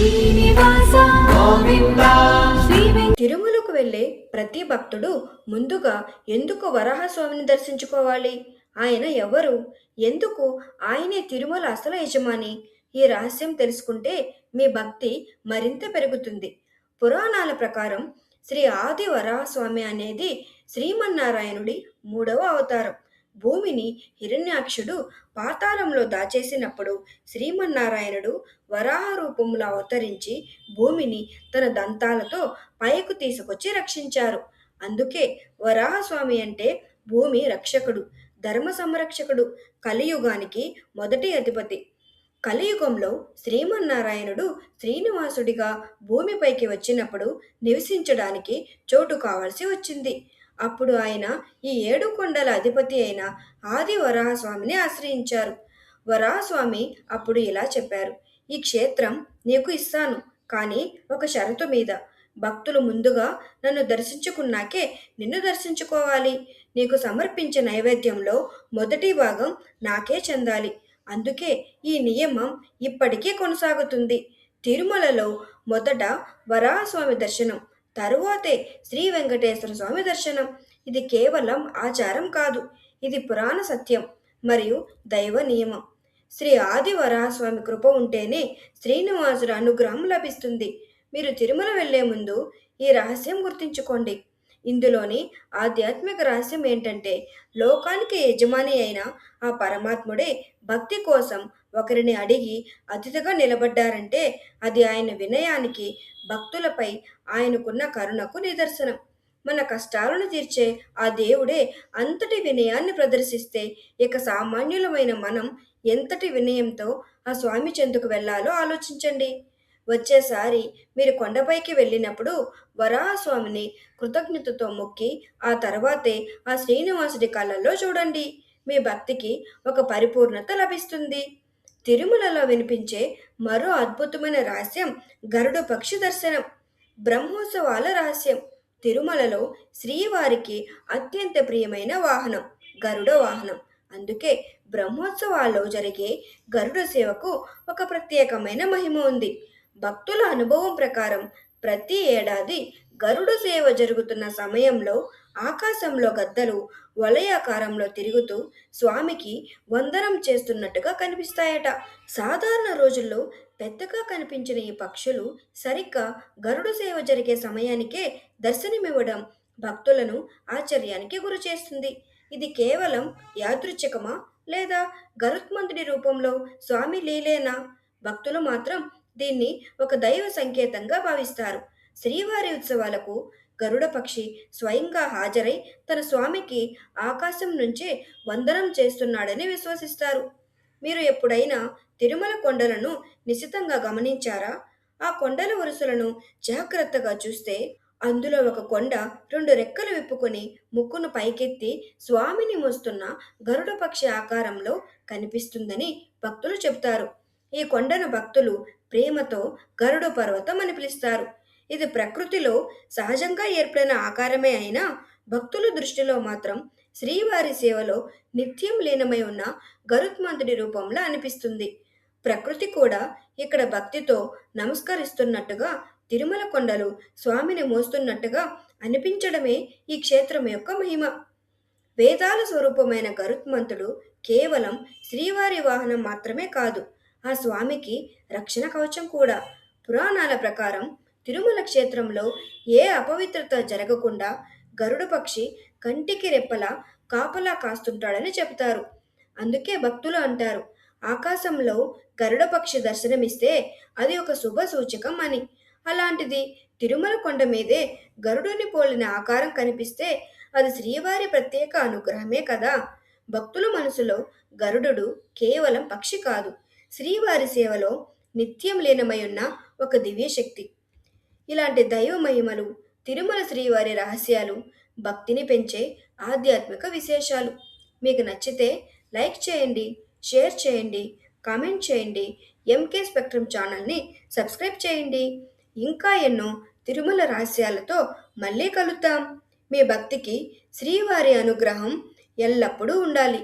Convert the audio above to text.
శ్రీనివాస గోవింద. తిరుమలకు వెళ్ళే ప్రతి భక్తుడు ముందుగా ఎందుకు వరాహస్వామిని దర్శించుకోవాలి? ఆయన ఎవరు? ఎందుకు ఆయనే తిరుమల అసలు యజమాని? ఈ రహస్యం తెలుసుకుంటే మీ భక్తి మరింత పెరుగుతుంది. పురాణాల ప్రకారం శ్రీ ఆది వరాహస్వామి అనేది శ్రీమన్నారాయణుడి మూడవ అవతారం. భూమిని హిరణ్యాక్షుడు పాతాళంలో దాచేసినప్పుడు శ్రీమన్నారాయణుడు వరాహ రూపంలో అవతరించి భూమిని తన దంతాలతో పైకి తీసుకొచ్చి రక్షించారు. అందుకే వరాహస్వామి అంటే భూమి రక్షకుడు, ధర్మ సంరక్షకుడు, కలియుగానికి మొదటి అధిపతి. కలియుగంలో శ్రీమన్నారాయణుడు శ్రీనివాసుడిగా భూమిపైకి వచ్చినప్పుడు నివసించడానికి చోటు కావాల్సి వచ్చింది. అప్పుడు ఆయన ఈ 7 కొండల అధిపతి అయిన ఆది వరాహస్వామిని ఆశ్రయించారు. వరాహస్వామి అప్పుడు ఇలా చెప్పారు: ఈ క్షేత్రం నీకు ఇస్తాను, కానీ ఒక షరతు మీద. భక్తులు ముందుగా నన్ను దర్శించుకున్నాకే నిన్ను దర్శించుకోవాలి. నీకు సమర్పించే నైవేద్యంలో మొదటి భాగం నాకే చెందాలి. అందుకే ఈ నియమం ఇప్పటికీ కొనసాగుతుంది. తిరుమలలో మొదట వరాహస్వామి దర్శనం, తరువాతే శ్రీ వెంకటేశ్వర స్వామి దర్శనం. ఇది కేవలం ఆచారం కాదు, ఇది పురాణ సత్యం మరియు దైవ నియమం. శ్రీ ఆది వరాహస్వామి కృప ఉంటేనే శ్రీనివాసుడి అనుగ్రహం లభిస్తుంది. మీరు తిరుమల వెళ్లే ముందు ఈ రహస్యం గుర్తుంచుకోండి. ఇందులోని ఆధ్యాత్మిక రహస్యం ఏంటంటే, లోకానికి యజమాని అయిన ఆ పరమాత్ముడే భక్తి కోసం ఒకరిని అడిగి అతిథిగా నిలబడ్డారంటే అది ఆయన వినయానికి, భక్తులపై ఆయనకున్న కరుణకు నిదర్శనం. మన కష్టాలను తీర్చే ఆ దేవుడే అంతటి వినయాన్ని ప్రదర్శిస్తే ఇక సామాన్యులమైన మనం ఎంతటి వినయంతో ఆ స్వామి చెందుకు వెళ్ళాలో ఆలోచించండి. వచ్చేసారి మీరు కొండపైకి వెళ్ళినప్పుడు వరాహస్వామిని కృతజ్ఞతతో మొక్కి ఆ తర్వాతే ఆ శ్రీనివాసుడి కళ్ళల్లో చూడండి. మీ భక్తికి ఒక పరిపూర్ణత లభిస్తుంది. తిరుమలలో వినిపించే మరో అద్భుతమైన రహస్యం గరుడ పక్షి దర్శనం. బ్రహ్మోత్సవాల రహస్యం. తిరుమలలో శ్రీవారికి అత్యంత ప్రియమైన వాహనం గరుడ వాహనం. అందుకే బ్రహ్మోత్సవాల్లో జరిగే గరుడ సేవకు ఒక ప్రత్యేకమైన మహిమ ఉంది. భక్తుల అనుభవం ప్రకారం ప్రతి ఏడాది గరుడ సేవ జరుగుతున్న సమయంలో ఆకాశంలో గద్దలు వలయాకారంలో తిరుగుతూ స్వామికి వందనం చేస్తున్నట్టుగా కనిపిస్తాయట. సాధారణ రోజుల్లో పెద్దగా కనిపించిన ఈ పక్షులు సరిగ్గా గరుడ సేవ జరిగే సమయానికే దర్శనమివ్వడం భక్తులను ఆశ్చర్యానికి గురిచేస్తుంది. ఇది కేవలం యాదృచ్ఛికమా, లేదా గరుత్మంతుడి రూపంలో స్వామి లీలేనా? భక్తులు మాత్రం దీన్ని ఒక దైవ సంకేతంగా భావిస్తారు. శ్రీవారి ఉత్సవాలకు గరుడ పక్షి స్వయంగా హాజరై తన స్వామికి ఆకాశం నుంచే వందనం చేస్తున్నాడని విశ్వసిస్తారు. మీరు ఎప్పుడైనా తిరుమల కొండలను నిశితంగా గమనించారా? ఆ కొండల వరుసలను జాగ్రత్తగా చూస్తే అందులో ఒక కొండ 2 రెక్కలు విప్పుకొని ముక్కును పైకెత్తి స్వామిని మోస్తున్న గరుడ పక్షి ఆకారంలో కనిపిస్తుందని భక్తులు చెబుతారు. ఈ కొండను భక్తులు ప్రేమతో గరుడ పర్వతం అని పిలుస్తారు. ఇది ప్రకృతిలో సహజంగా ఏర్పడిన ఆకారమే అయినా భక్తుల దృష్టిలో మాత్రం శ్రీవారి సేవలో నిత్యం లీనమై ఉన్న గరుత్మంతుడి రూపంలో అనిపిస్తుంది. ప్రకృతి కూడా ఇక్కడ భక్తితో నమస్కరిస్తున్నట్టుగా, తిరుమల కొండలు స్వామిని మోస్తున్నట్టుగా అనిపించడమే ఈ క్షేత్రం యొక్క మహిమ. వేదాల స్వరూపమైన గరుత్మంతుడు కేవలం శ్రీవారి వాహనం మాత్రమే కాదు, ఆ స్వామికి రక్షణ కవచం కూడా. పురాణాల ప్రకారం తిరుమల క్షేత్రంలో ఏ అపవిత్రత జరగకుండా గరుడ పక్షి కంటికి రెప్పలా కాపలా కాస్తుంటాడని చెబుతారు. అందుకే భక్తులు అంటారు, ఆకాశంలో గరుడ పక్షి దర్శనమిస్తే అది ఒక శుభ సూచకం అని. అలాంటిది తిరుమల కొండ మీదే గరుడుని పోలిన ఆకారం కనిపిస్తే అది శ్రీవారి ప్రత్యేక అనుగ్రహమే కదా. భక్తుల మనసులో గరుడు కేవలం పక్షి కాదు, శ్రీవారి సేవలో నిత్యం లీనమై ఉన్న ఒక దివ్యశక్తి. ఇలాంటి దైవ మహిమలు, తిరుమల శ్రీవారి రహస్యాలు, భక్తిని పెంచే ఆధ్యాత్మిక విశేషాలు మీకు నచ్చితే లైక్ చేయండి, షేర్ చేయండి, కామెంట్ చేయండి. ఎంకే స్పెక్ట్రమ్ ఛానల్ని సబ్స్క్రైబ్ చేయండి. ఇంకా ఎన్నో తిరుమల రహస్యాలతో మళ్ళీ కలుద్దాం. మీ భక్తికి శ్రీవారి అనుగ్రహం ఎల్లప్పుడూ ఉండాలి.